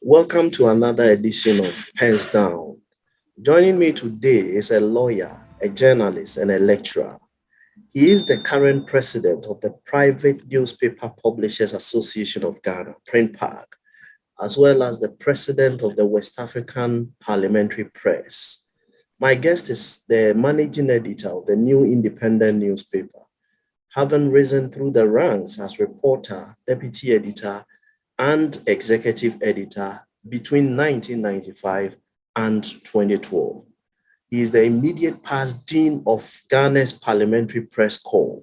Welcome to another edition of PENSDOWN. Joining me today is a lawyer, a journalist, and a lecturer. He is the current president of the Private Newspaper Publishers Association of Ghana, PRINPAG, as well as the president of the West African Parliamentary Press. My guest is the managing editor of the New Independent newspaper, having risen through the ranks as reporter, deputy editor, and executive editor between 1995 and 2012. He is the immediate past dean of Ghana's Parliamentary Press Corps.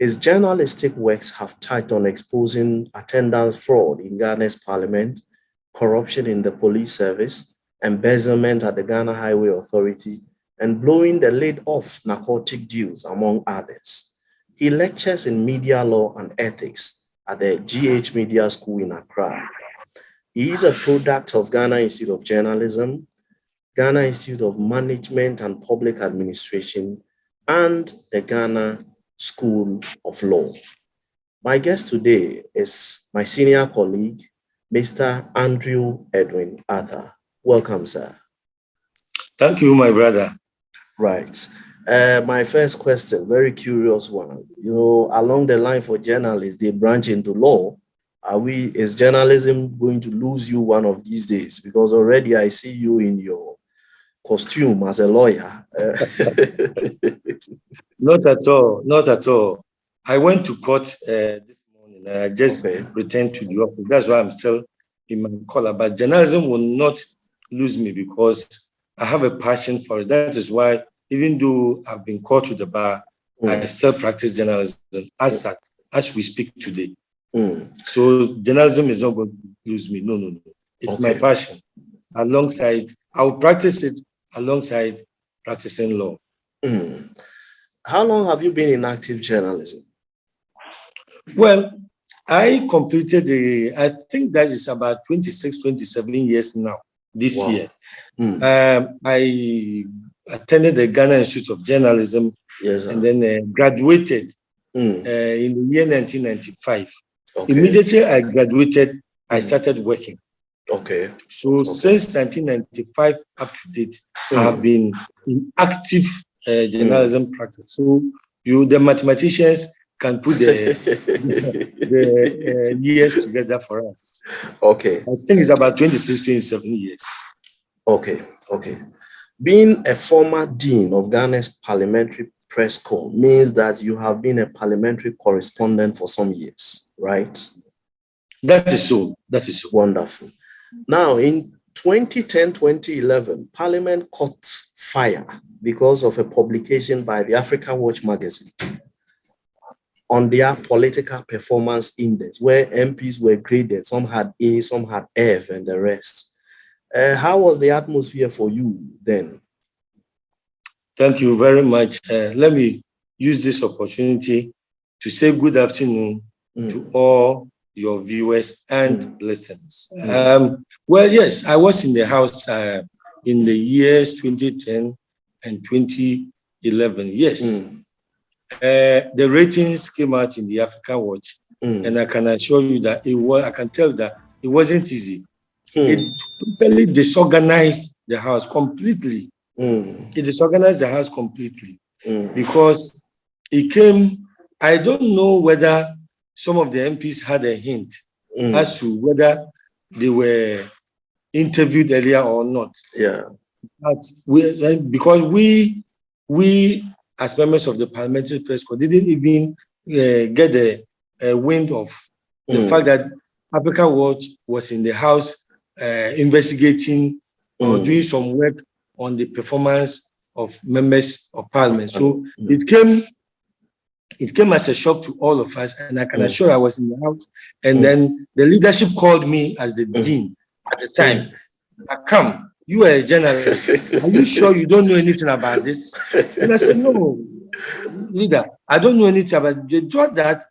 His journalistic works have touched on exposing attendance fraud in Ghana's parliament, corruption in the police service, embezzlement at the Ghana Highway Authority, and blowing the lid off narcotic deals, among others. He lectures in media law and ethics at the GH Media School in Accra. He is a product of Ghana Institute of Journalism, Ghana Institute of Management and Public Administration, and the Ghana School of Law. My guest today is my senior colleague, Mr. Andrew Edwin Arthur. Welcome, sir. Thank you, my brother. Right. My first question, very curious one. You know, along the line for journalists, they branch into law. Is journalism going to lose you one of these days? Because already I see you in your costume as a lawyer. Not at all. Not at all. I went to court this morning. I just returned to the office. That's why I'm still in my collar. But journalism will not lose me because I have a passion for it. That is why, even though I've been called to the bar, I still practice journalism as we speak today. So journalism is not going to lose me. No. It's my passion. I will practice it alongside practicing law. How long have you been in active journalism? Well, I completed I think that is about 26, 27 years now, this year. I attended the Ghana Institute of Journalism and then graduated in the year 1995. Immediately I graduated, I started working. So since 1995 up to date, I have been in active journalism practice. So the mathematicians can put the years together for us. I think it's about 26, 27 years. Being a former dean of Ghana's Parliamentary Press Corps means that you have been a parliamentary correspondent for some years, right? That is so. Wonderful. Now, in 2010-2011, Parliament caught fire because of a publication by the Africawatch magazine on their political performance index, where MPs were graded. Some had A, some had F, and the rest. How was the atmosphere for you then? Thank you very much. Let me use this opportunity to say good afternoon to all your viewers and listeners. Well, yes, I was in the house in the years 2010 and 2011. Yes, the ratings came out in the Africawatch, and I can assure you that I can tell that it wasn't easy. It totally disorganized the house completely. It disorganized the house completely because it came. I don't know whether some of the MPs had a hint as to whether they were interviewed earlier or not. But because we as members of the Parliamentary Press Corps didn't even get a wind of the fact that Africawatch was in the house investigating or doing some work on the performance of members of Parliament. So it came as a shock to all of us, and I can assure I was in the house. And then the leadership called me as the dean at the time. Come, you are a journalist. Are you sure you don't know anything about this? And I said, no, leader, I don't know anything about it. They thought that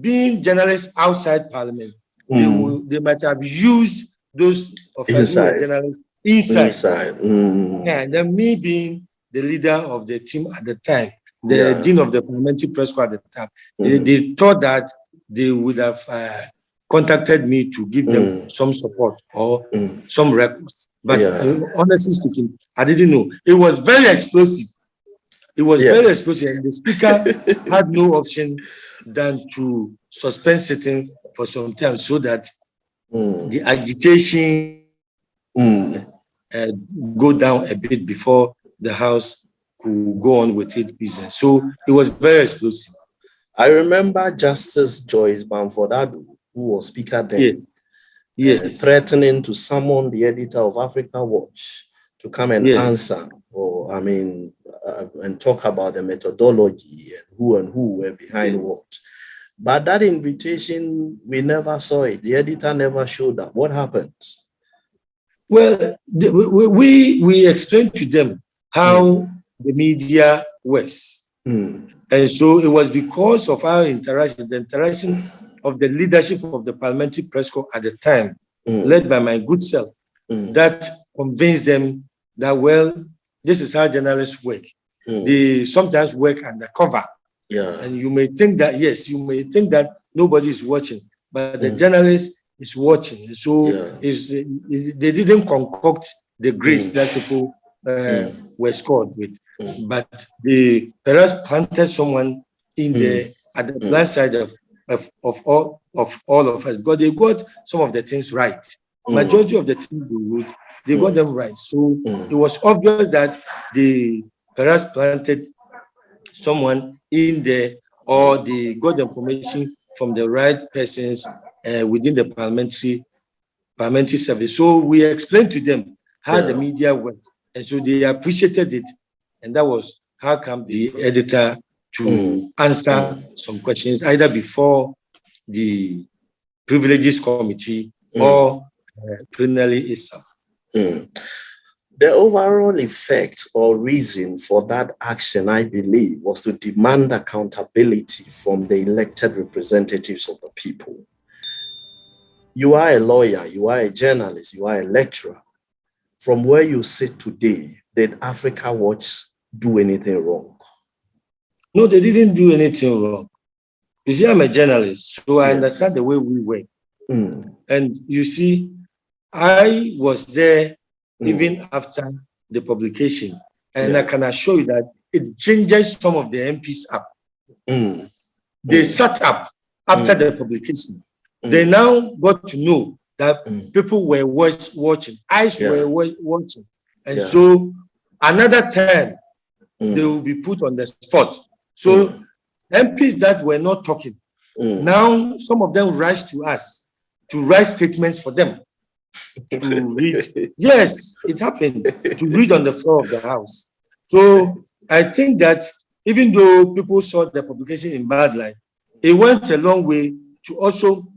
being journalists outside Parliament, they might have used those of us who were journalists inside. And then me being the leader of the team at the time, the dean of the Parliamentary Press Corps at the time, they thought that they would have contacted me to give them some support or some records. But honestly speaking, I didn't know. It was very explosive. It was very explosive, and the speaker had no option than to suspend sitting for some time so that the agitation go down a bit before the House could go on with its business. So it was very explosive. I remember Justice Joyce Bamford Adu, who was speaker then, threatening to summon the editor of Africawatch to come and answer, or and talk about the methodology and who were behind what. But that invitation, we never saw it. The editor never showed up. What happened? Well, we explained to them how the media works. And so it was because of our interaction, the interaction of the leadership of the Parliamentary Press Corps at the time, led by my good self, that convinced them that, well, this is how journalists work. They sometimes work undercover. And you may think that, yes, you may think that nobody is watching, but the journalist is watching. So they didn't concoct the grades that people were scored with. But they perhaps planted someone in at the blind side of all of us, because they got some of the things right. Majority of the things they wrote, they got them right. So it was obvious that they perhaps planted someone in there, or they got the information from the right persons within the parliamentary service. So we explained to them how the media works, and so they appreciated it. And that was how come the editor to answer some questions either before the privileges committee or plenary itself. The overall effect or reason for that action, I believe, was to demand accountability from the elected representatives of the people. You are a lawyer, you are a journalist, you are a lecturer. From where you sit today, did Africawatch do anything wrong? No, they didn't do anything wrong. You see, I'm a journalist, so I understand the way we work. And you see, I was there even after the publication, and I can assure you that it changes some of the MPs up. They sat up after the publication. They now got to know that people were watching, eyes were watching, and so another time they will be put on the spot. So MPs that were not talking, now some of them rise to us to write statements for them to read. Yes, it happened, to read on the floor of the House. So I think that even though people saw the publication in bad light, it went a long way to also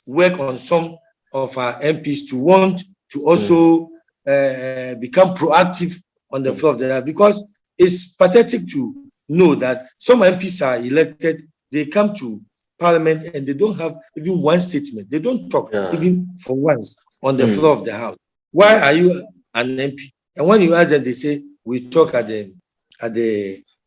work on some of our MPs to want to also become proactive on the floor of the House, because it's pathetic to know that some MPs are elected, they come to Parliament and they don't have even one statement. They don't talk even for once on the floor of the House. Why are you an MP? And when you ask them, they say, we talk at the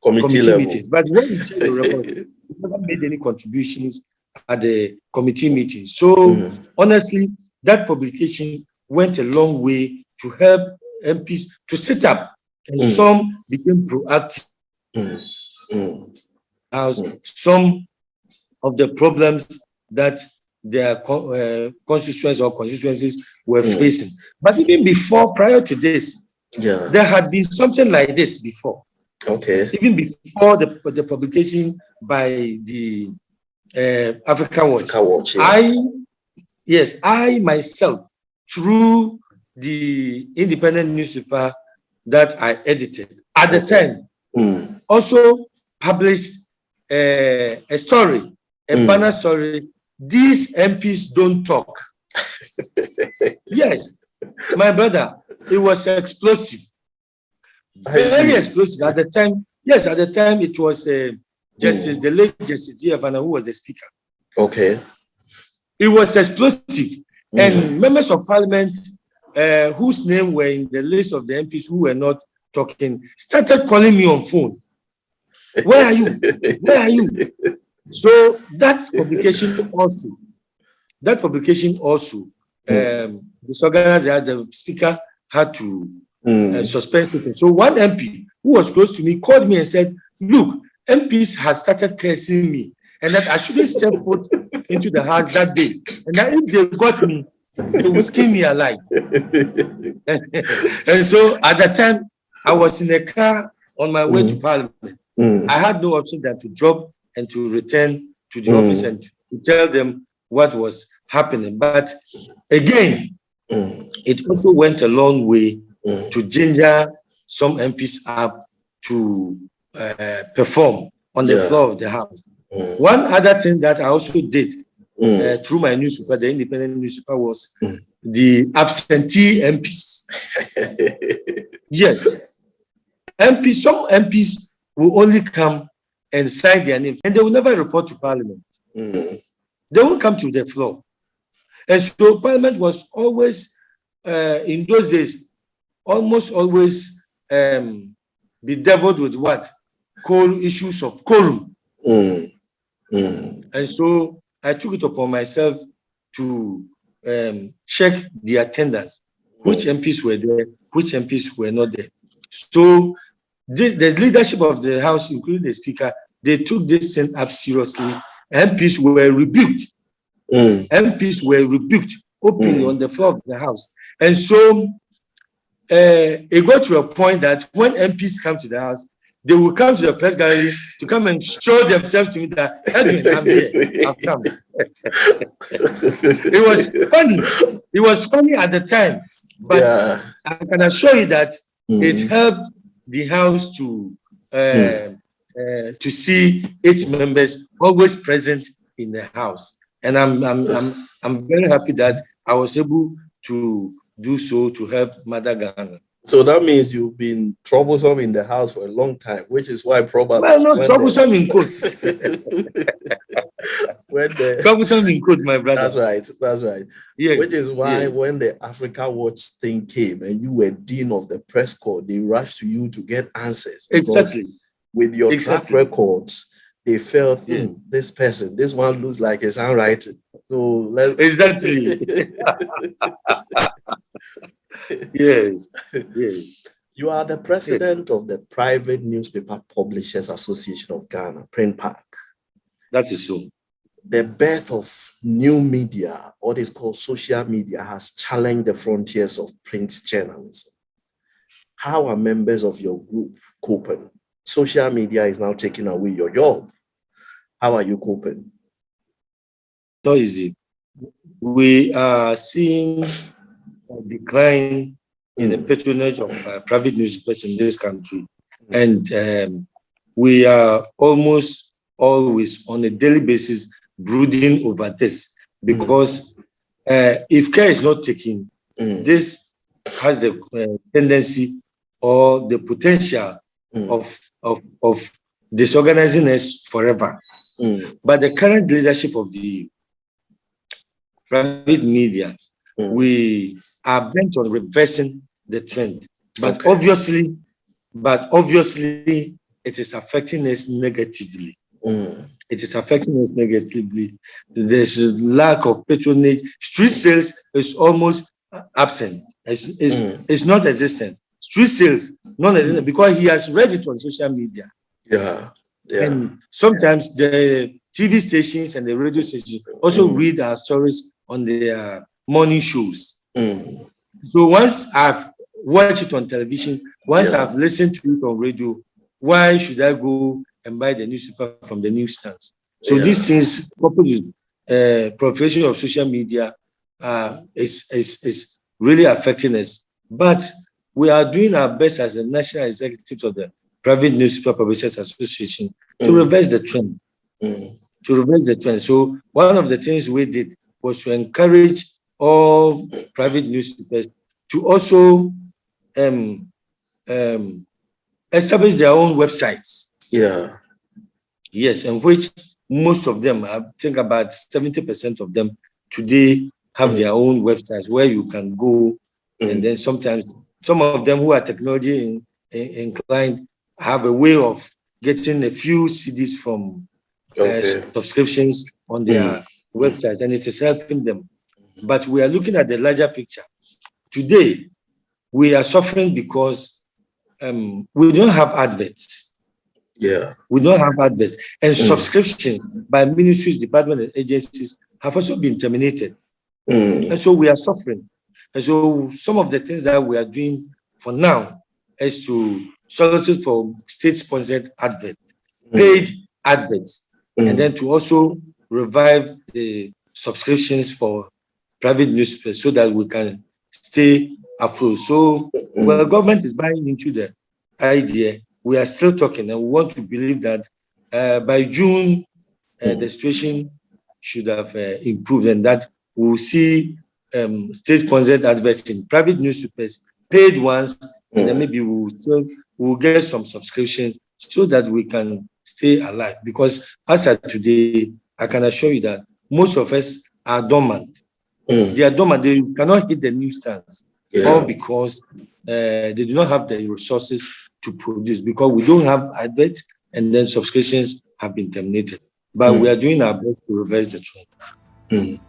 committee meetings. But when you check the record, they never made any contributions at the committee meetings. So honestly, that publication went a long way to help MPs to sit up, and some became proactive. Some of the problems that their constituencies were facing. But even before, prior to this, there had been something like this before. Even before the publication by the Africawatch. I myself, through the independent newspaper that I edited at the time, also published a story, a banner story. These MPs don't talk. Yes, my brother, it was explosive, very explosive at the time. Yes, at the time it was Justice, the late Justice Giovanna, who was the speaker. It was explosive, and members of Parliament whose name were in the list of the MPs who were not talking started calling me on phone. Where are you? Where are you? So that publication also that publication also disorganized. The speaker had to suspend sitting. So one MP who was close to me called me and said, "Look, MPs had started cursing me, and that I shouldn't step foot into the house that day, and that if they got me, they would skin me alive." And so at that time, I was in a car on my way to Parliament. I had no option than to drop and to return to the office and to tell them what was happening. But again, it also went a long way to ginger some MPs up to perform on the floor of the House. One other thing that I also did through my newspaper, the independent newspaper, was the absentee MPs. Yes. Some MPs will only come and sign their name, and they will never report to Parliament. They won't come to the floor. And so Parliament was always, in those days, almost always bedeviled with what? Issues of quorum. And so I took it upon myself to check the attendance, which MPs were there, which MPs were not there. So the leadership of the House, including the Speaker, they took this thing up seriously. MPs were rebuked. MPs were rebuked openly on the floor of the House. And so it got to a point that when MPs come to the House, they will come to the press gallery to come and show themselves to me that, Edwin, I'm here, I've come. It was funny. It was funny at the time, but I can assure you that it helped the House to see its members always present in the House. And I'm very happy that I was able to do so to help Mother Ghana. So that means you've been troublesome in the House for a long time, which is why probably... Well, not troublesome in quotes. Troublesome in quotes, my brother. That's right. Yeah, which is why when the Africawatch thing came and you were dean of the press corps, they rushed to you to get answers. Exactly. With your track records, they felt, this one looks like his handwriting. So let's... Exactly. Yes. You are the president of the Private Newspaper Publishers Association of Ghana, PRINPAG. That is so. The birth of new media, what is called social media, has challenged the frontiers of print journalism. How are members of your group coping? Social media is now taking away your job. How are you coping? So easy. We are seeing a decline in the patronage of private newspapers in this country. And we are almost always on a daily basis brooding over this, because if care is not taken, this has the tendency or the potential of disorganizing us forever. But the current leadership of the private media, we are bent on reversing the trend. But obviously, it is affecting us negatively. It is affecting us negatively. There's a lack of patronage. Street sales is almost absent. It's not existent. Street sales, non-existent, because he has read it on social media. And sometimes the TV stations and the radio stations also read our stories on their morning shows. So once I've watched it on television, once I've listened to it on radio, why should I go and buy the newspaper from the newsstands? So these things, coupled with proliferation of social media, is really affecting us. But we are doing our best as the national executives of the Private Newspaper Publishers Association to reverse the trend. So one of the things we did was to encourage all private newspapers to also establish their own websites. Yes, and which most of them, I think about 70% of them today have their own websites where you can go, and then sometimes some of them who are technology inclined have a way of getting a few CDs from subscriptions on their websites, and it is helping them. But we are looking at the larger picture. Today, we are suffering because we don't have adverts. Yeah. We don't have adverts. And subscriptions by ministries, departments, and agencies have also been terminated. And so we are suffering. And so some of the things that we are doing for now is to solicit for state-sponsored adverts, paid adverts, and then to also revive the subscriptions for private newspapers so that we can stay afloat. So, well, government is buying into the idea. We are still talking, and we want to believe that by June, the situation should have improved, and that we'll see state-sponsored adverts in private newspapers, paid ones, and then maybe we'll get some subscriptions so that we can stay alive. Because as of today, I can assure you that most of us are dormant. They are dormant. They cannot hit the newsstands, all because they do not have the resources to produce, because we don't have adverts, and then subscriptions have been terminated. But we are doing our best to reverse the trend.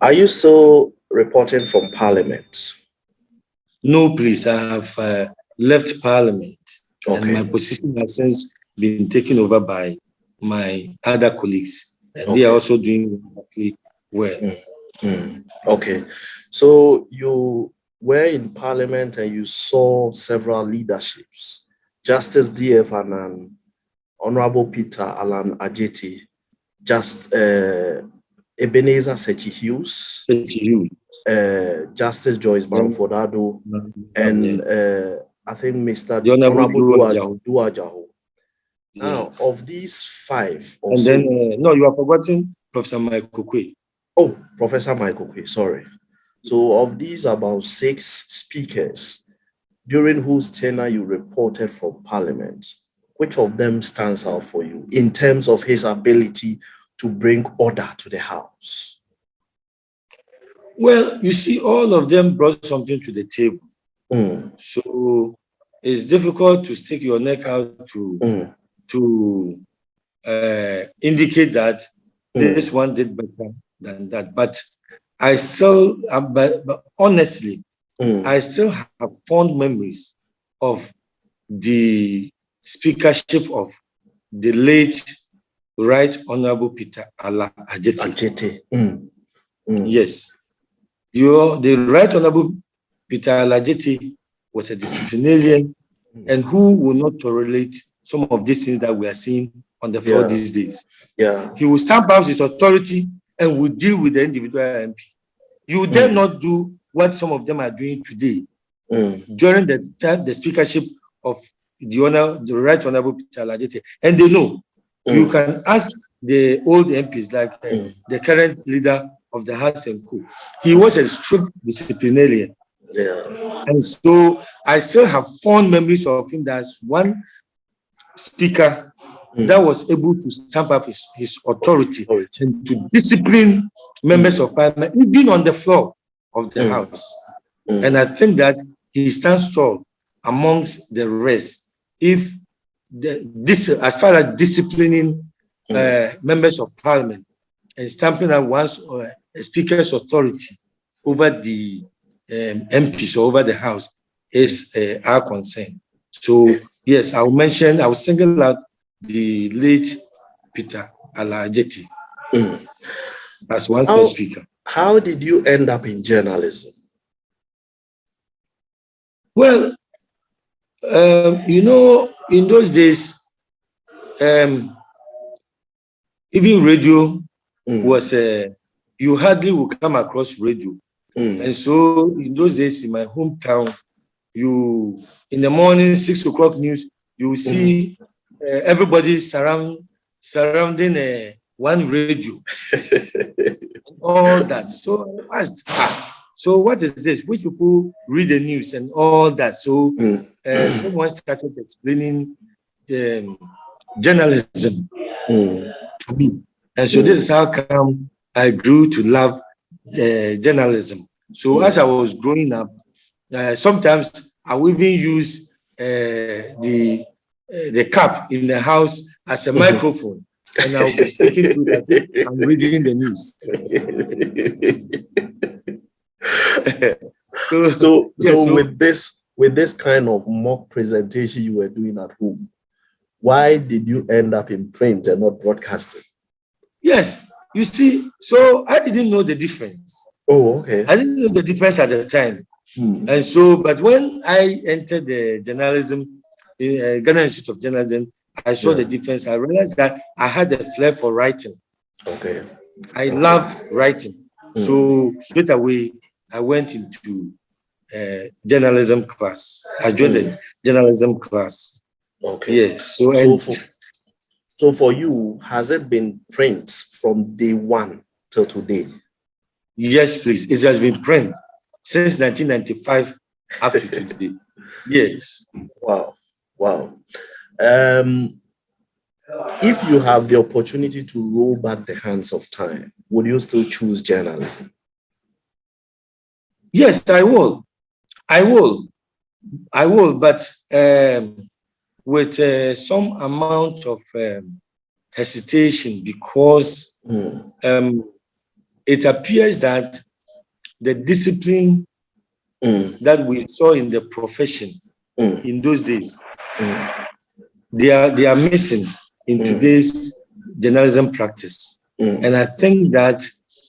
Are you still reporting from Parliament? No, please. I have left Parliament, and my position has since been taken over by my other colleagues, and they are also doing well. Okay, so you were in Parliament and you saw several leaderships, Justice D.F. and Honorable Peter Alan Ajeti, just Ebenezer Sechi Hughes, Justice Joyce Bamford Ado, and I think Mr. Honorable Duajaho. Now, of these five, and then no, you are forgetting Professor Michael Kwe. Oh, Professor Michael Kwe, sorry. So, of these about 6 speakers, during whose tenure you reported from Parliament, which of them stands out for you in terms of his ability to bring order to the House? Well, you see, all of them brought something to the table. So it's difficult to stick your neck out to indicate that this one did better than that. But I still, but honestly, I still have fond memories of the speakership of the late Right Honorable Peter Ala Ajeti. Yes. The Right Honorable Peter Ala Ajeti was a disciplinarian and who will not tolerate some of these things that we are seeing on the floor these days. He will stamp out his authority and will deal with the individual MP. You dare not do what some of them are doing today during the time the speakership of the Right Honorable Peter Ala Ajeti. And they know. You can ask the old MPs, like the current leader of the House and Co. He was a strict disciplinarian. And so I still have fond memories of him as one speaker that was able to stamp up his authority and to discipline members of Parliament, even on the floor of the House. And I think that he stands tall amongst the rest. If as far as disciplining members of Parliament and stamping up one's speaker's authority over the MPs or over the House is our concern. So yes, I will single out the late Peter Ala Ajeti as one such speaker. How did you end up in journalism? Well, you know, in those days, even radio was you hardly would come across radio. And so in those days in my hometown, in the morning 6 o'clock news, you will see everybody surrounding one radio and all that. So I asked, so what is this? Which people read the news and all that? So someone started explaining journalism to me. And so this is how come I grew to love journalism. So as I was growing up, sometimes I would even use the cap in the house as a microphone. and I'll be speaking to it as if I'm reading the news. So yes, with this kind of mock presentation you were doing at home, why did you end up in print and not broadcasting? Yes, you see, so I didn't know the difference. Oh, okay. I didn't know the difference at the time. And so, but when I entered the journalism, Ghana Institute of Journalism, I saw the difference. I realized that I had a flair for writing. Okay. I loved writing. So straight away, I went into journalism class. I joined the journalism class. Okay. Yes. So for you, has it been print from day one till today? Yes, please. It has been print since 1995 up to today. Yes. Wow. If you have the opportunity to roll back the hands of time, would you still choose journalism? Yes, I will. But with some amount of hesitation, because it appears that the discipline that we saw in the profession in those days, they are missing in today's journalism practice. And I think that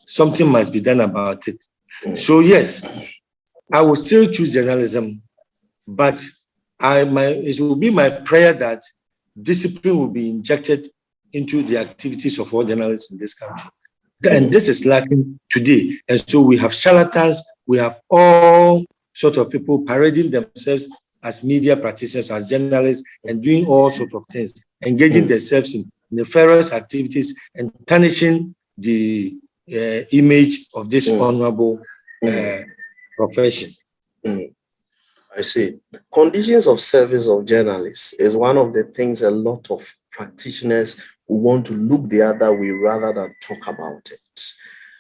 something must be done about it. So yes, I will still choose journalism, but it will be my prayer that discipline will be injected into the activities of all journalists in this country. And this is lacking today. And so we have charlatans, we have all sorts of people parading themselves as media practitioners, as journalists, and doing all sorts of things, engaging themselves in nefarious activities and tarnishing the image of this honorable profession. I see. Conditions of service of journalists is one of the things a lot of practitioners who want to look the other way rather than talk about it.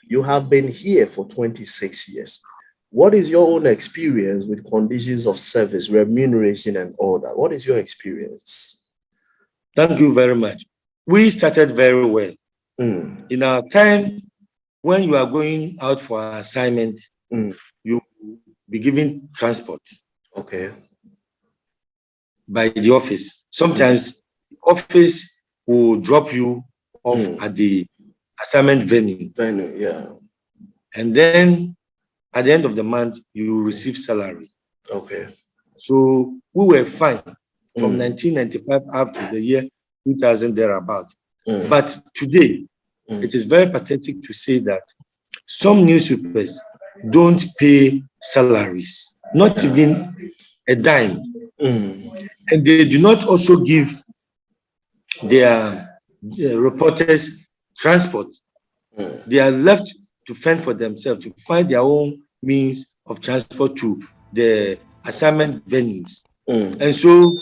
You have been here for 26 years. What is your own experience with conditions of service, remuneration, and all that? What is your experience? Thank you very much. We started very well. In our time, when you are going out for an assignment, you be given transport. Okay. By the office. Sometimes the office will drop you off at the assignment venue. Yeah. And then at the end of the month, you will receive salary. Okay. So we were fine from 1995 up to the year 2000 thereabout. But today, it is very pathetic to say that some newspapers don't pay salaries, not even a dime. And they do not also give their reporters transport. They are left to fend for themselves, to find their own means of transport to the assignment venues. And so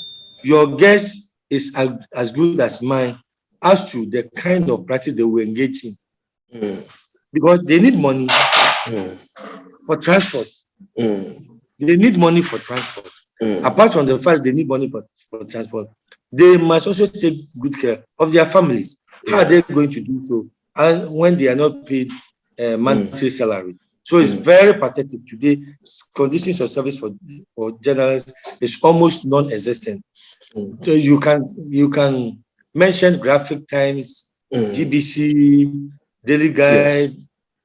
your guess is as good as mine as to the kind of practice they will engage in. Because they need money for transport. They need money for transport. Apart from the fact they need money for transport, they must also take good care of their families. How are they going to do so? And when they are not paid monthly salary. So it's very pathetic today. Conditions of service for journalists is almost non-existent. So you can mention Graphic Times, GBC, Daily Guide,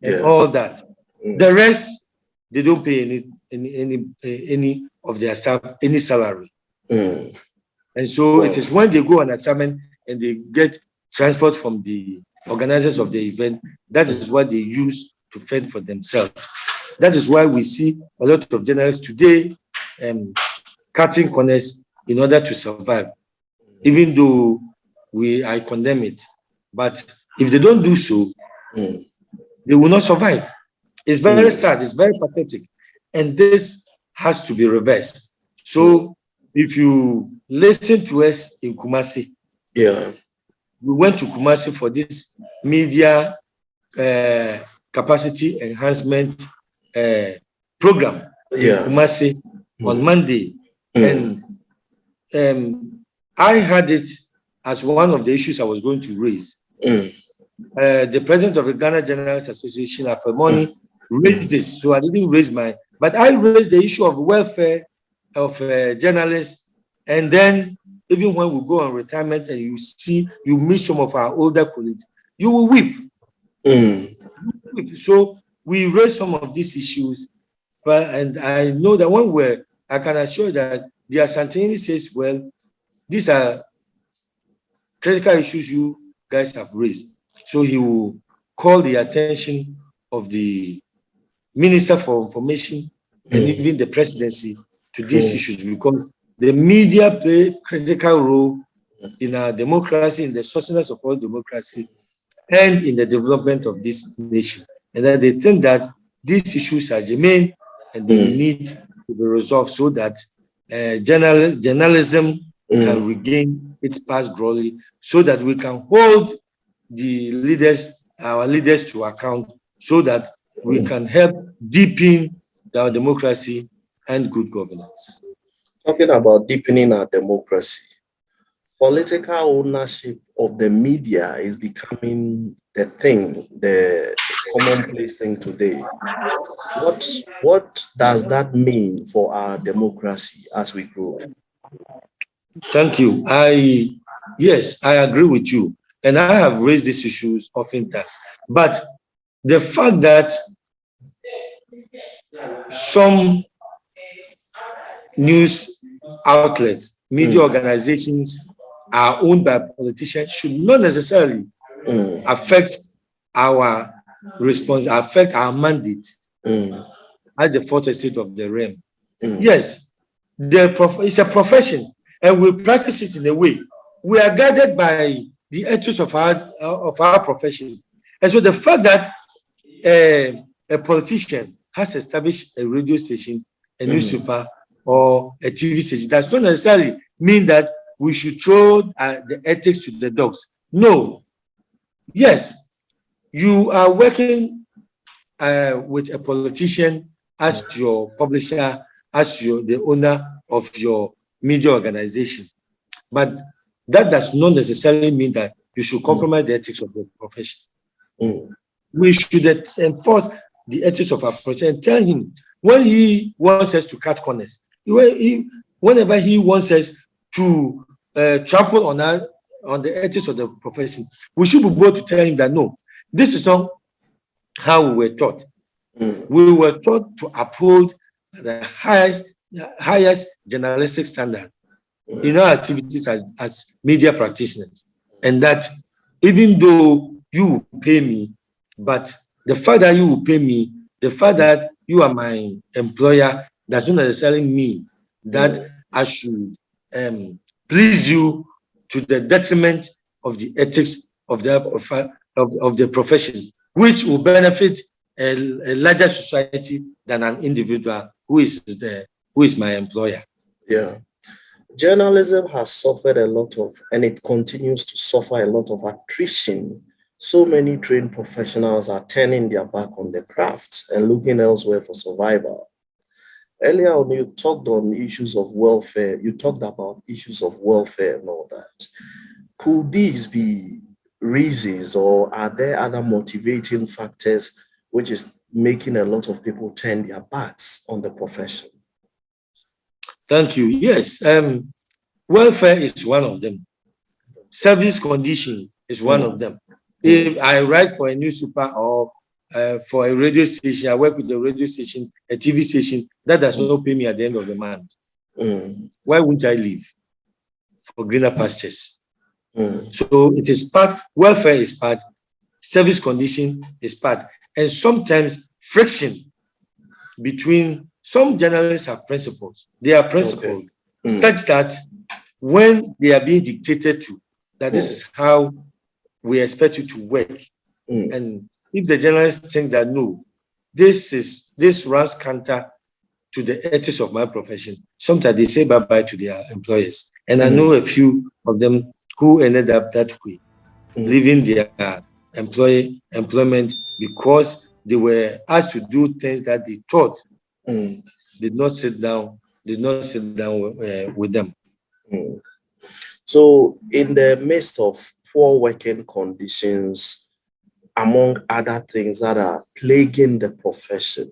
and all that. The rest, they don't pay any of their staff any salary. And so it is when they go on assignment and they get transport from the organizers of the event, that is what they use to fend for themselves. That is why we see a lot of journalists today cutting corners in order to survive, even though I condemn it. But if they don't do so, they will not survive. It's very sad, it's very pathetic. And this has to be reversed. So if you listen to us in Kumasi, we went to Kumasi for this media capacity enhancement program in Kumasi on Monday. And I had it as one of the issues I was going to raise. The president of the Ghana Journalists Association, Afemoni, raised it. So I didn't raise mine, but I raised the issue of welfare of journalists. And then even when we go on retirement and you meet some of our older colleagues, you will weep. So we raised some of these issues, and I know that I can assure that the Asantini says, well, these are critical issues you guys have raised. So he will call the attention of the Minister for Information and even the presidency to these issues, because the media play a critical role in our democracy, in the sustenance of all democracy, and in the development of this nation. And that they think that these issues are germane and they need to be resolved so that journalism can regain its past glory, so that we can hold our leaders to account, so that we can help deepen our democracy and good governance. Talking about deepening our democracy, political ownership of the media is becoming the commonplace thing today. What does that mean for our democracy as we grow? Thank you. Yes, I agree with you. And I have raised these issues oftentimes. But the fact that some news outlets, media organizations are owned by politicians should not necessarily affect our affect our mandate as the fourth estate of the realm. Yes, it's a profession, and we practice it in a way. We are guided by the ethics of our profession. And so the fact that a politician has established a radio station, a newspaper, or a TV station does not necessarily mean that we should throw the ethics to the dogs. No. Yes, you are working with a politician as your publisher, as the owner of your media organization. But that does not necessarily mean that you should compromise the ethics of your profession. We should enforce the ethics of our profession and tell him when he wants us to cut corners, whenever he wants us to trample on the ethics of the profession, we should be able to tell him that no, this is not how we were taught. We were taught to uphold the highest journalistic standard in our activities as media practitioners, and that even though you pay me, but the fact that you will pay me, the fact that you are my employer, does not necessarily mean that I should please you to the detriment of the ethics of the profession, which will benefit a larger society than an individual who is my employer. Yeah. Journalism has suffered a lot and it continues to suffer a lot of attrition. So many trained professionals are turning their back on their crafts and looking elsewhere for survival. Earlier on, you talked on issues of welfare. You talked about issues of welfare and all that. Could these be reasons, or are there other motivating factors which is making a lot of people turn their backs on the profession? Thank you. Yes, welfare is one of them. Service condition is one of them. If I write for a newspaper or for a radio station, I work with a radio station, a TV station, that does not pay me at the end of the month. Why wouldn't I leave for greener pastures? So it is part, welfare is part, service condition is part, and sometimes friction between some journalists have principles. They are principled such that when they are being dictated to, that this is how we expect you to work. And if the journalists think that no, this runs counter to the ethics of my profession, sometimes they say bye-bye to their employers. And I know a few of them who ended up that way, leaving their employment because they were asked to do things that they thought did not sit down with them. So in the midst of poor working conditions, among other things that are plaguing the profession,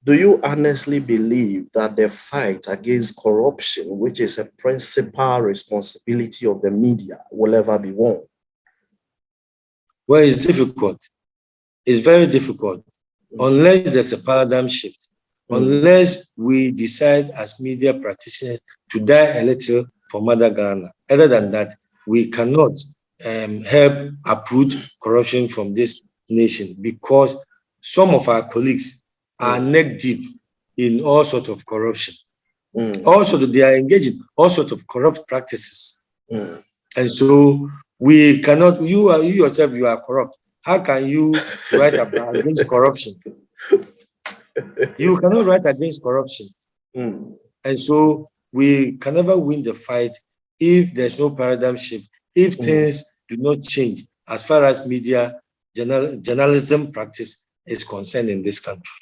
do you honestly believe that the fight against corruption, which is a principal responsibility of the media, will ever be won? Well, it's difficult. It's very difficult unless there's a paradigm shift, unless we decide as media practitioners to die a little for Mother Ghana. Other than that, we cannot help uproot corruption from this nation, because some of our colleagues are neck deep in all sorts of corruption. Also, they are engaged in all sorts of corrupt practices. And so we cannot, you yourself, you are corrupt. How can you write about against corruption? You cannot write against corruption. And so we can never win the fight if there's no paradigm shift, if things do not change as far as media journalism practice is concerned in this country.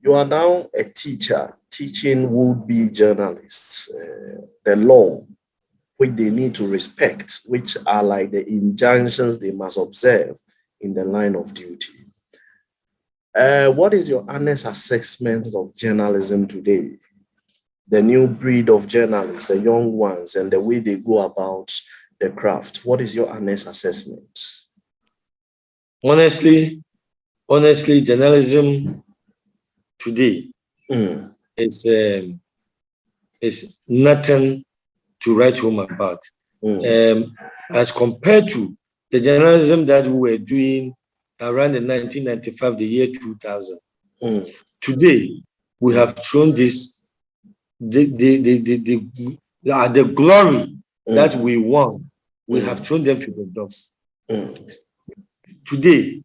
You are now a teacher teaching would-be journalists the law which they need to respect, which are like the injunctions they must observe in the line of duty. What is your honest assessment of journalism today? The new breed of journalists, the young ones, and the way they go about the craft. What is your honest assessment? Honestly, journalism today is nothing to write home about. As compared to the journalism that we were doing around the 1995, the year 2000. Today, we have thrown this, the glory that we won, we have thrown them to the dogs. Today,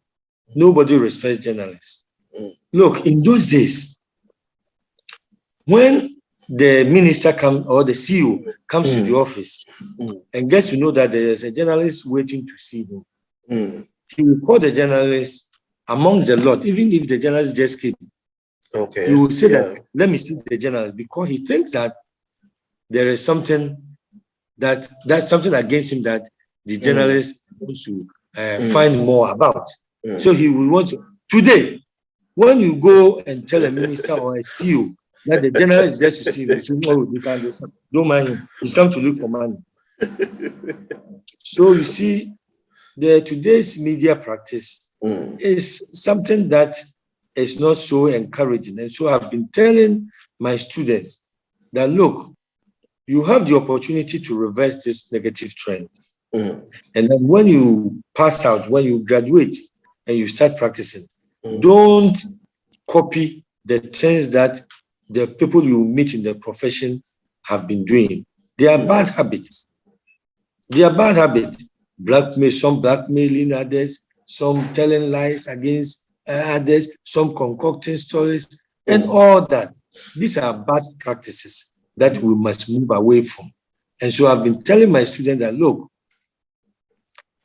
nobody respects journalists. Look, in those days, when the minister comes or the CEO comes to the office and gets to know that there is a journalist waiting to see him, he will call the journalist amongst the lot, even if the journalist just came. He will say that, let me see the journalist, because he thinks that there is something that's something against him that the journalist wants to find more about. So he will want to. Today, when you go and tell a minister or a CEO that the journalist is there to see him, you can understand. Don't mind him. He's come to look for money. So you see, today's media practice is something that is not so encouraging. And so I've been telling my students that, look, you have the opportunity to reverse this negative trend. And then when you pass out, when you graduate and you start practicing, don't copy the things that the people you meet in the profession have been doing. They are bad habits. They are bad habits. Some blackmailing others, some telling lies against others, some concocting stories, and all that. These are bad practices that we must move away from. And so I've been telling my students that, look,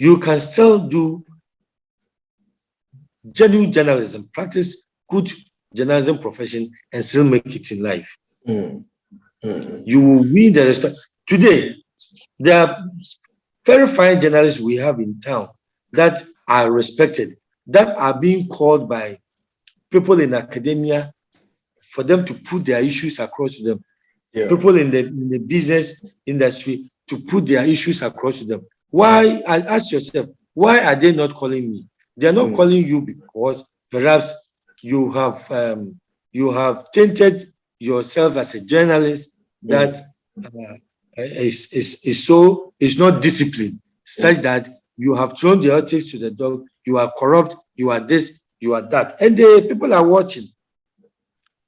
you can still do genuine journalism, practice good journalism profession, and still make it in life. You will win the respect. Today, there are very fine journalists we have in town that are respected, that are being called by people in academia for them to put their issues across to them. People in the business industry to put their issues across to them. Why? Ask yourself, why are they not calling me? They are not calling you because perhaps you have tainted yourself as a journalist that is not disciplined, such that you have thrown the ethics to the dog. You are corrupt. You are this. You are that. And the people are watching.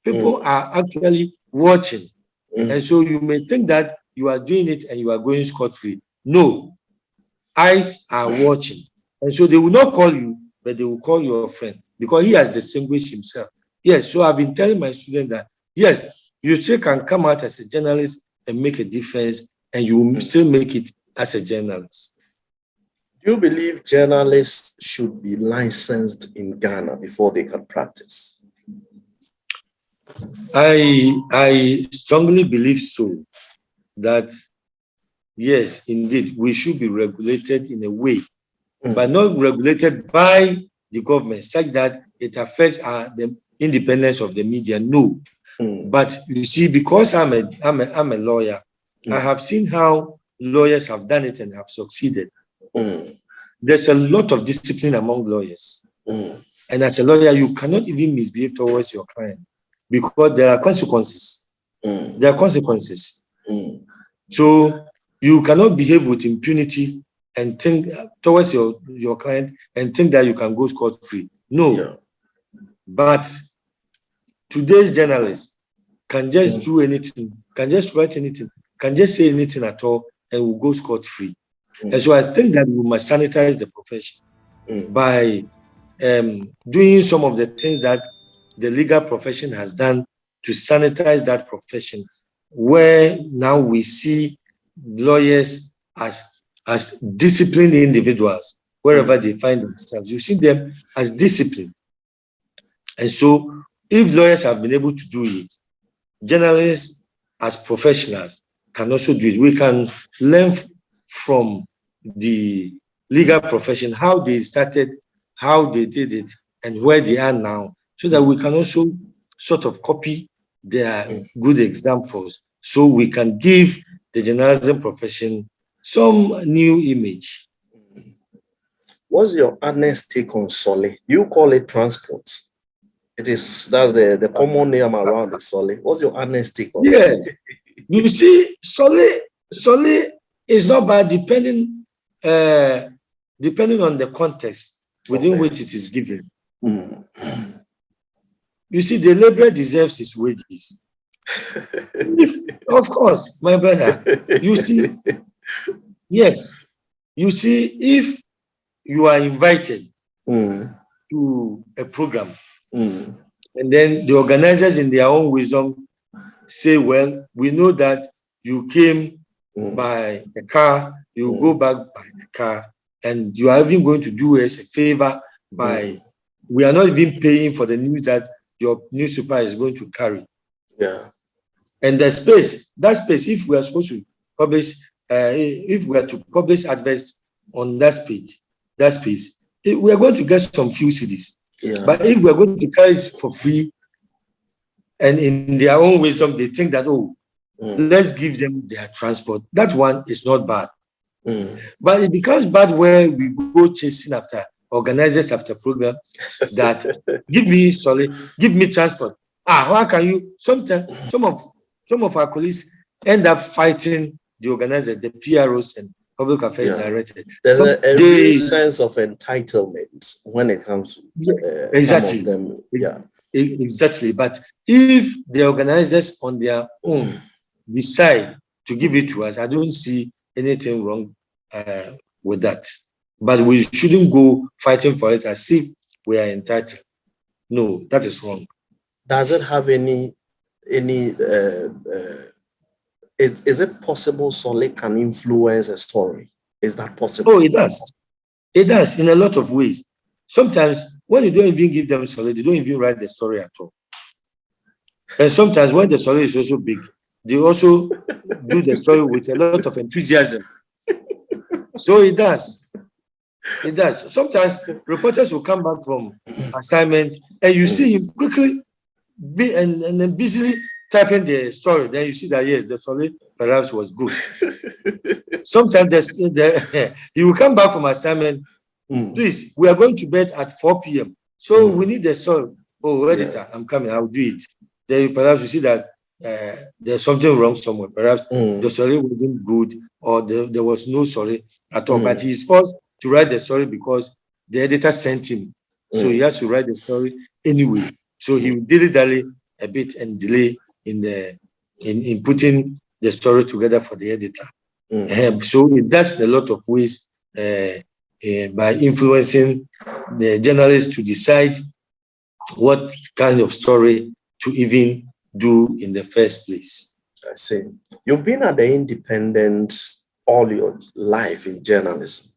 People are actually watching. And so you may think that you are doing it and you are going scot-free. No, eyes are watching. And so they will not call you, but they will call your friend because he has distinguished himself. Yes, so I've been telling my students that, yes, you still can come out as a journalist and make a difference, and you will still make it as a journalist. Do you believe journalists should be licensed in Ghana before they can practice? I strongly believe so, that yes, indeed, we should be regulated in a way, but not regulated by the government such that it affects the independence of the media. No. But you see, because I'm a lawyer, I have seen how lawyers have done it and have succeeded. There's a lot of discipline among lawyers. And as a lawyer, you cannot even misbehave towards your client because there are consequences. There are consequences. So you cannot behave with impunity and think towards your client and think that you can go scot-free. No. Yeah. But today's journalists can just do anything, can just write anything, can just say anything at all, and will go scot-free. And so I think that we must sanitize the profession by doing some of the things that the legal profession has done to sanitize that profession, where now we see lawyers as disciplined individuals wherever they find themselves. You see them as disciplined. And so if lawyers have been able to do it, journalists as professionals can also do it. We can learn from the legal profession how they started, how they did it, and where they are now, so that we can also sort of copy their good examples, so we can give the journalism profession some new image. What's your honest take on Sole? You call it transport. That's the common name around the Sole. What's your honest take on it? You see, Sole is not bad depending on the context within which it is given. You see, the laborer deserves his wages. Of course, my brother. You see, yes. You see, if you are invited to a program, and then the organizers in their own wisdom say, well, we know that you came by the car, you go back by the car, and you are even going to do us a favor by, we are not even paying for the news that your newspaper is going to carry. Yeah. And that space, if we are supposed to publish, if we are to publish adverts on that space, we are going to get some few CDs. Yeah. But if we are going to carry it for free, and in their own wisdom, they think that, let's give them their transport. That one is not bad. But it becomes bad where we go chasing after organizers after programs that give me transport. How can you? Sometimes some of our colleagues end up fighting the organizers, the PROs and public affairs directors. There's a real sense of entitlement when it comes to exactly. some of them. Yeah, exactly. But if the organizers on their own decide to give it to us, I don't see anything wrong with that. But we shouldn't go fighting for it as if we are entitled. No, that is wrong. Does it have any is it possible Sole can influence a story? Is that possible? Oh, it does. It does in a lot of ways. Sometimes when you don't even give them Sole, they don't even write the story at all. And sometimes when the story is also big, they also do the story with a lot of enthusiasm. So it does. It does. Sometimes reporters will come back from assignment and you see him quickly and then busily typing the story. Then you see that, yes, the story perhaps was good. Sometimes he will come back from assignment. Please, we are going to bed at 4 p.m. So we need the story. Oh, editor, I'm coming. I'll do it. Then perhaps you see that there's something wrong somewhere. Perhaps the story wasn't good or there was no story at all. But he's forced to write the story because the editor sent him. So he has to write the story anyway. So he will dilly-dally a bit and delay in putting the story together for the editor. So it does a lot of ways by influencing the journalists to decide what kind of story to even do in the first place. I see. You've been at the Independent all your life in journalism.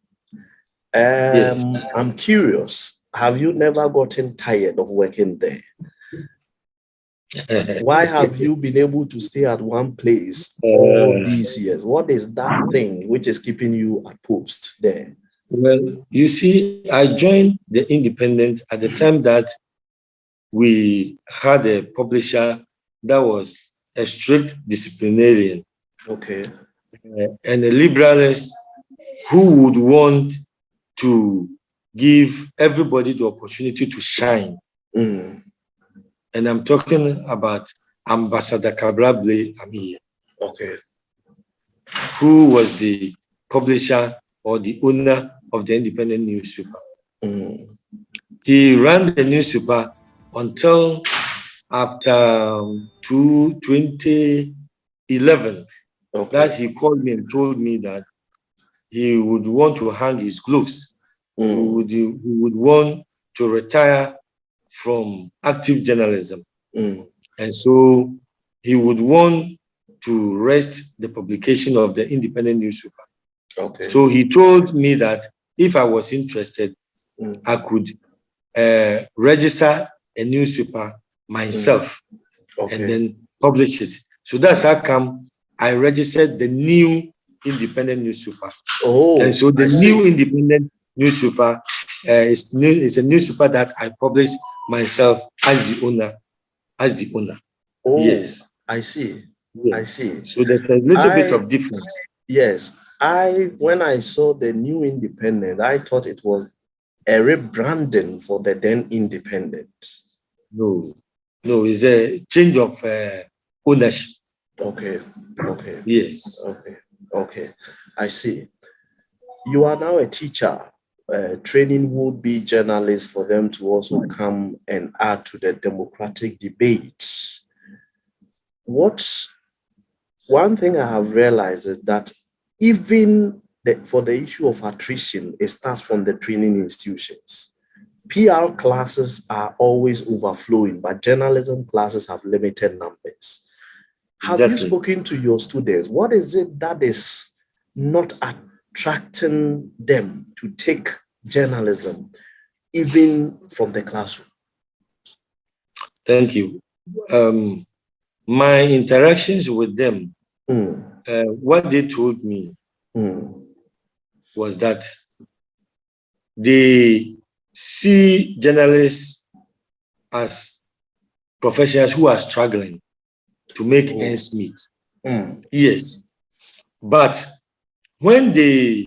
Yes. I'm curious, have you never gotten tired of working there? Why have you been able to stay at one place all these years? What is that thing which is keeping you at post there? Well, you see, I joined the Independent at the time that we had a publisher that was a strict disciplinarian. Okay. And a liberalist who would want to give everybody the opportunity to shine. And I'm talking about Ambassador Kabrable Amir. Okay. Who was the publisher or the owner of the Independent newspaper. He ran the newspaper until after 2011. Okay. That he called me and told me that he would want to hang his gloves. He would want to retire from active journalism. And so he would want to rest the publication of the Independent newspaper. Okay. So he told me that if I was interested, I could register a newspaper myself and then publish it. So that's how come I registered the new Independent newspaper. And so the new Independent newspaper is a newspaper that I publish myself as the owner. Yes. I see. Yes. I see. So there's a little bit of difference. Yes. When I saw the new Independent, I thought it was a rebranding for the then Independent. No, it's a change of ownership. Okay. Yes. Okay. I see. You are now a teacher, training would-be journalists for them to also come and add to the democratic debate. One thing I have realized is that even for the issue of attrition, it starts from the training institutions. PR classes are always overflowing, but journalism classes have limited numbers. Have you spoken to your students? What is it that is not attracting them to take journalism, even from the classroom? Thank you. My interactions with them, what they told me was that they see journalists as professionals who are struggling to make ends meet. Yes. But when they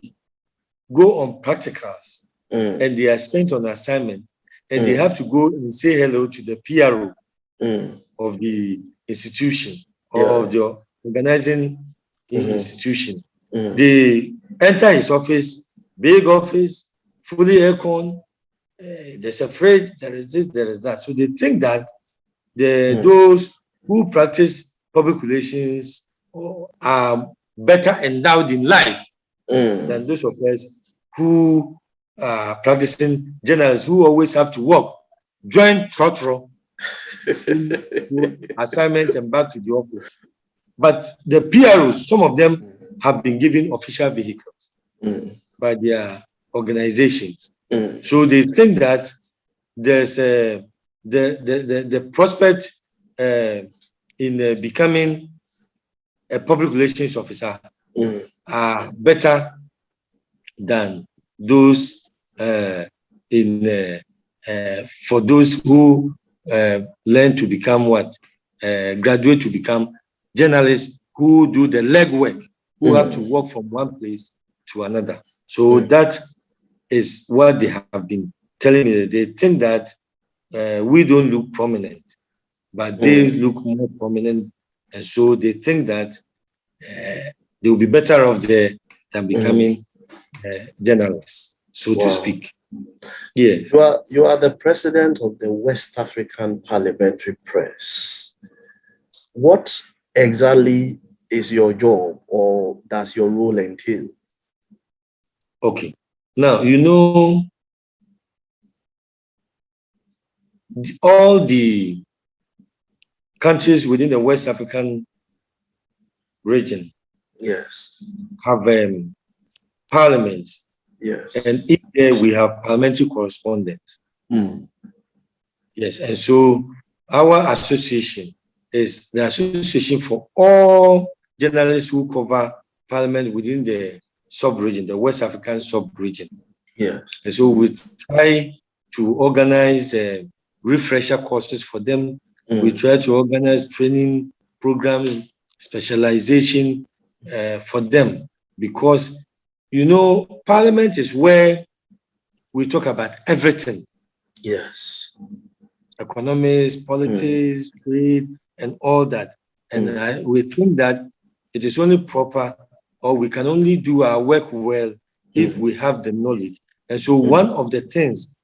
go on practicals and they are sent on assignment and they have to go and say hello to the PRO of the institution or of the organizing institution, they enter his office, big office, fully aircon. There's a fridge, there is this, there is that. So they think that those who practice public relations are better endowed in life than those of us who are practicing journalists who always have to work, join trotro, assignment and back to the office. But the PROs, some of them have been given official vehicles by their organizations. So they think that there's the prospect in becoming a public relations officer are better than those for those who learn to become graduate to become journalists who do the legwork, who have to walk from one place to another. So that is what they have been telling me. They think that we don't look prominent, but they look more prominent, and so they think that they will be better off there than becoming journalists, so to speak. Yes. You are the president of the West African Parliamentary Press. What exactly is your job, or does your role entail? Okay. Now, you know, all the countries within the West African region have parliaments. Yes. And in there we have parliamentary correspondents. Yes. And so our association is the association for all journalists who cover Parliament within the sub-region, the West African sub-region. Yes. And so we try to organize refresher courses for them. We try to organize training program specialization for them, because, you know, Parliament is where we talk about everything. Yes. Economics, politics, trade, and all that. And we think that it is only proper, or we can only do our work well if we have the knowledge. And so one of the things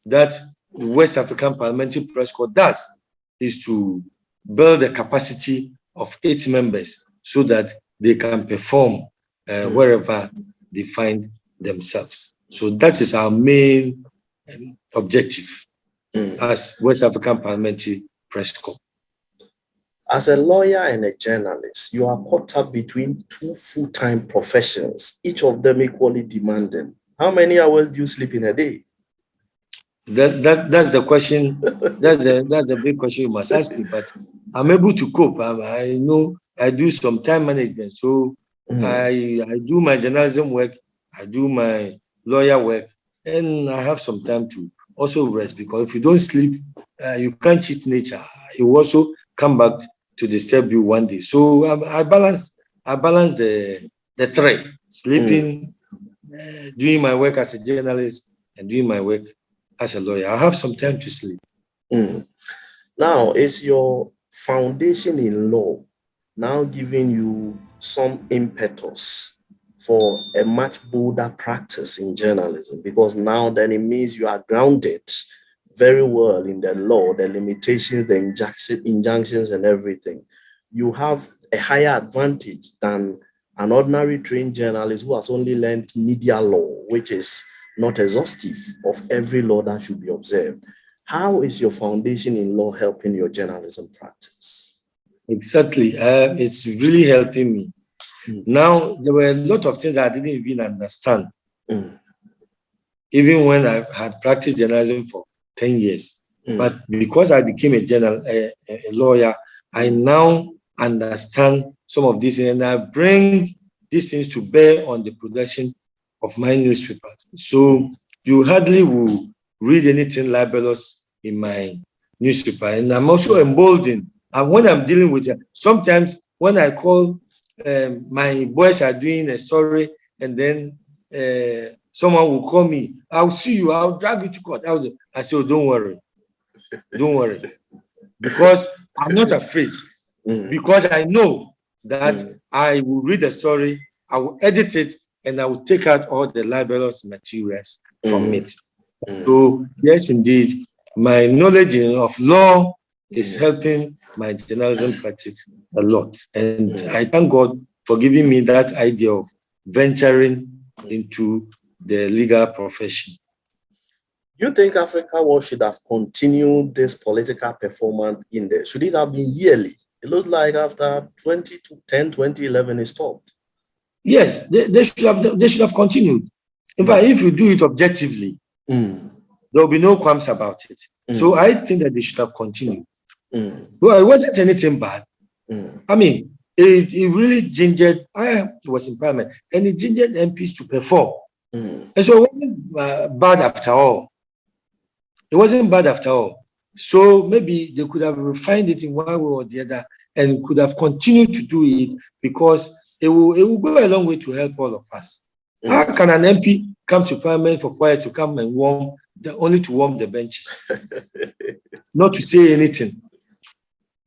that the West African Parliamentary Press Corps does is to build the capacity of its members so that they can perform wherever they find themselves. So that is our main objective as West African Parliamentary Press Corps. As a lawyer and a journalist, you are caught up between two full-time professions, each of them equally demanding. How many hours do you sleep in a day? That's the question. That's a big question you must ask me. But I'm able to cope. I know I do some time management. So I do my journalism work, I do my lawyer work, and I have some time to also rest, because if you don't sleep, you can't cheat nature. It will also come back to disturb you one day. So I balance the three: sleeping, doing my work as a journalist, and doing my work as a lawyer. I have some time to sleep. Now, is your foundation in law now giving you some impetus for a much bolder practice in journalism? Because now then it means you are grounded very well in the law, the limitations, the injunctions and everything. You have a higher advantage than an ordinary trained journalist who has only learned media law, which is not exhaustive of every law that should be observed. How is your foundation in law helping your journalism practice? Exactly. It's really helping me. Now, there were a lot of things that I didn't even understand. Even when I had practiced journalism for 10 years. But because I became a lawyer, I now understand some of these things, and I bring these things to bear on the production of my newspapers. So you hardly will read anything libelous in my newspaper. And I'm also emboldened. And when I'm dealing with it, sometimes when I call, my boys are doing a story, and then someone will call me, I'll see you, I'll drag you to court. I say, oh, don't worry. Don't worry. Because I'm not afraid. Because I know that I will read the story, I will edit it, and I will take out all the libelous materials from it. So, yes, indeed, my knowledge of law is helping my journalism practice a lot. And I thank God for giving me that idea of venturing into the legal profession. You think Africawatch should have continued this political performance in there? Should it have been yearly? It looks like after 2011 it stopped. Yes, they should have continued. In fact, if you do it objectively, there will be no qualms about it. So I think that they should have continued. Well, it wasn't anything bad. I mean, it really gingered, I was in Parliament, and it gingered MPs to perform. And so it wasn't bad after all. It wasn't bad after all. So maybe they could have refined it in one way or the other and could have continued to do it, because it will go a long way to help all of us. How can an MP come to Parliament for 4 years to come and only to warm the benches, not to say anything?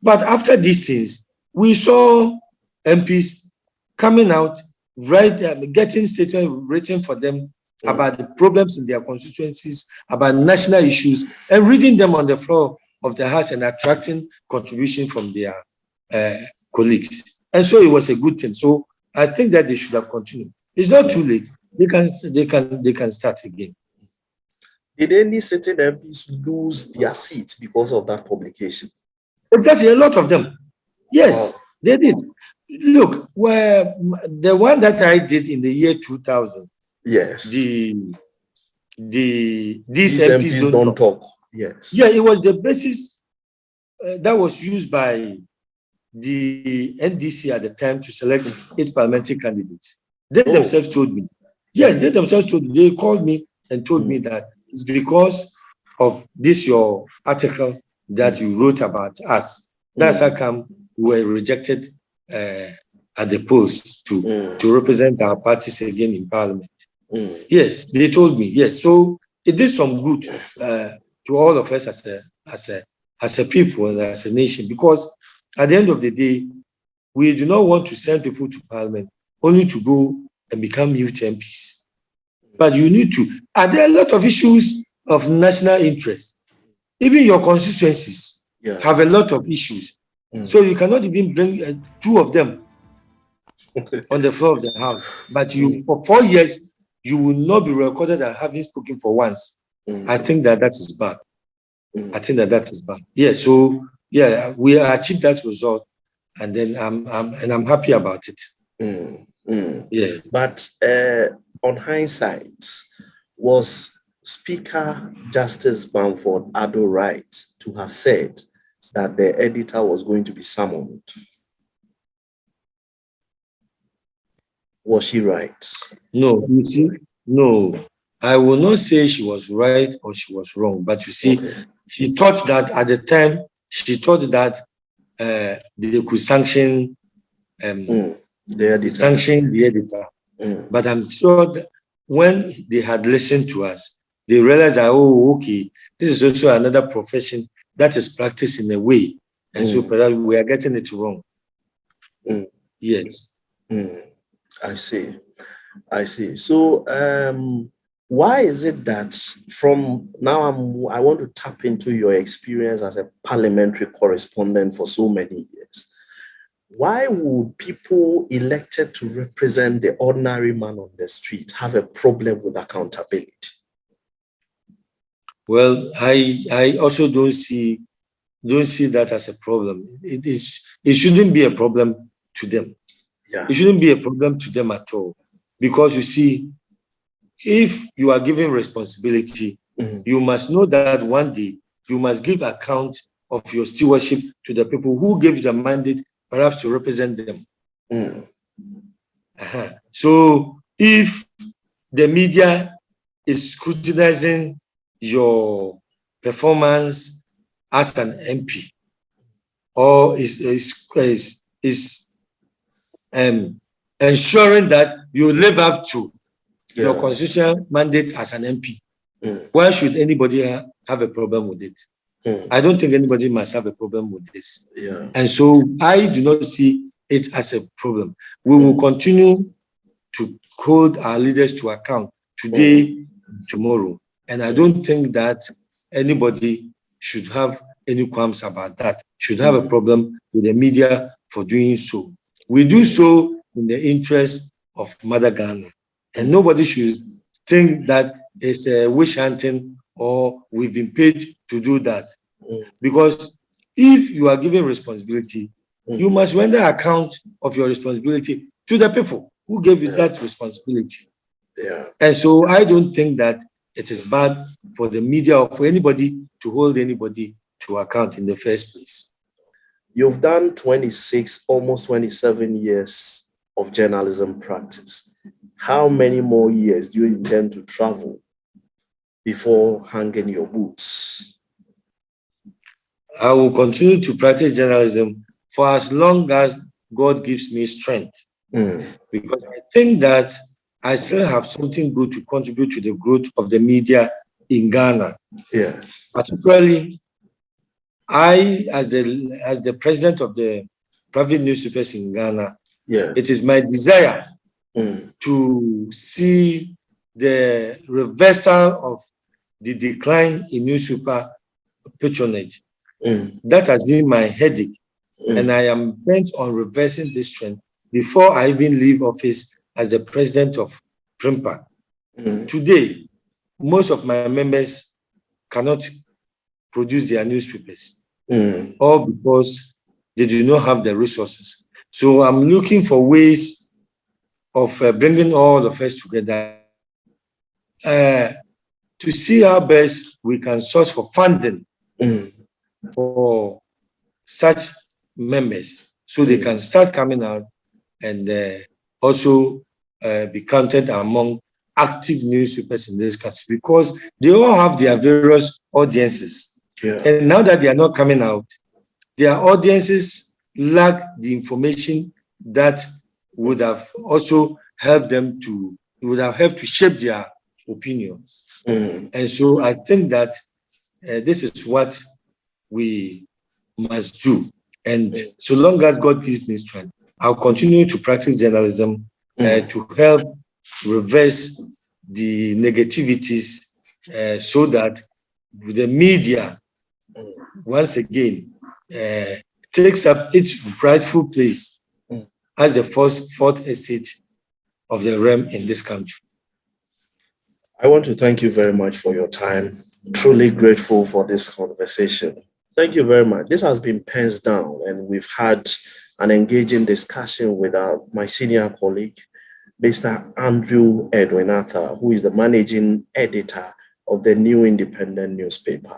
But after these things, we saw MPs coming out, getting statements written for them about the problems in their constituencies, about national issues, and reading them on the floor of the House and attracting contribution from their colleagues. And so it was a good thing. So I think that they should have continued. It's not too late. They can start again. Did any sitting MPs lose their seats because of that publication? Exactly, a lot of them. Yes, they did. Look, the one that I did in the year 2000. Yes. These MPs don't talk. Yes. Yeah, it was the basis that was used by the NDC at the time to select 8 parliamentary candidates. They themselves told me. Yes, they themselves told me. They called me and told me that it's because of this your article that you wrote about us. That's how come we were rejected at the polls to represent our parties again in Parliament. Yes, they told me. Yes, so it did some good to all of us as a people and as a nation, because at the end of the day, we do not want to send people to Parliament only to go and become youth MPs. But you need to. Are there a lot of issues of national interest? Even your constituencies have a lot of issues. So you cannot even bring 2 of them on the floor of the House. But you, for 4 years, you will not be recorded as having spoken for once. I think that is bad. I think that is bad. Yeah. So yeah, we achieved that result, and then I'm happy about it. Yeah. But on hindsight, was Speaker Justice Bamford Addo right to have said that the editor was going to be summoned? Was she right? No, you see, no. I will not say she was right or she was wrong, but you see, she thought that at the time, she thought that they could sanction the editor. Sanction the editor. But I'm sure that when they had listened to us, they realized that, oh, okay, this is also another profession that is practiced in a way. And so perhaps we are getting it wrong. Yes. I see. So why is it that from now I want to tap into your experience as a parliamentary correspondent for so many years? Why would people elected to represent the ordinary man on the street have a problem with accountability? Well, I also don't see that as a problem. It shouldn't be a problem to them. Yeah. It shouldn't be a problem to them at all. Because you see, if you are given responsibility, you must know that one day you must give account of your stewardship to the people who gave you the mandate, perhaps to represent them. So if the media is scrutinizing your performance as an MP, or is ensuring that you live up to your constitutional mandate as an MP, why should anybody have a problem with it? I don't think anybody must have a problem with this. And so I do not see it as a problem. We will continue to hold our leaders to account today, tomorrow. And I don't think that anybody should have any qualms about that, should have a problem with the media for doing so. We do so in the interest of Mother Ghana. And nobody should think that it's a wish hunting or we've been paid to do that. Because if you are given responsibility, you must render account of your responsibility to the people who gave you that responsibility. And so I don't think that it is bad for the media or for anybody to hold anybody to account in the first place. You've done 26, almost 27 years of journalism practice. How many more years do you intend to travel before hanging your boots? I will continue to practice journalism for as long as God gives me strength. Because I think that I still have something good to contribute to the growth of the media in Ghana. Particularly, I, as the president of the private newspapers in Ghana, it is my desire to see the reversal of the decline in newspaper patronage. That has been my headache, and I am bent on reversing this trend before I even leave office as the president of PRIMPA. Today, most of my members cannot produce their newspapers, all because they do not have the resources. So I'm looking for ways of bringing all of us together to see how best we can source for funding for such members so they can start coming out and also be counted among active newspapers in this country, because they all have their various audiences. Yeah. And now that they are not coming out, their audiences lack the information that would have also helped them to, shape their opinions. And so I think that this is what we must do. And so long as God gives me strength, I'll continue to practice journalism to help reverse the negativities so that the media, once again, takes up its rightful place as the fourth estate of the realm in this country. I want to thank you very much for your time. Truly grateful for this conversation. Thank you very much. This has been Pens Down, and we've had an engaging discussion with my senior colleague, Mr. Andrew Edwin Arthur, who is the managing editor of the New Independent newspaper.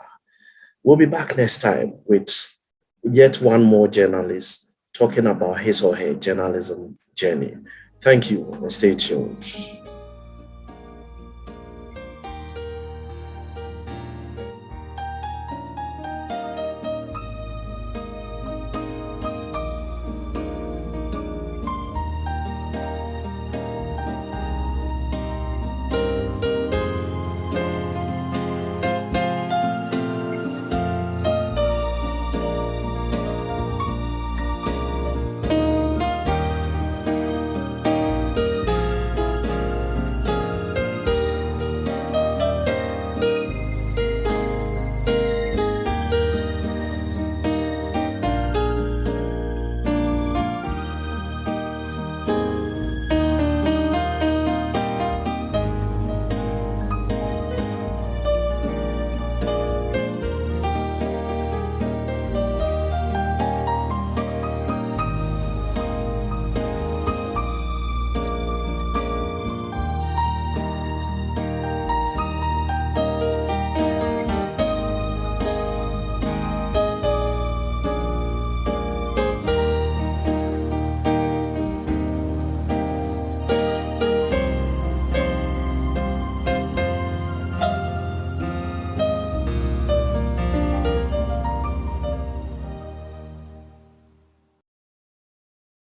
We'll be back next time with yet one more journalist talking about his or her journalism journey. Thank you, and stay tuned.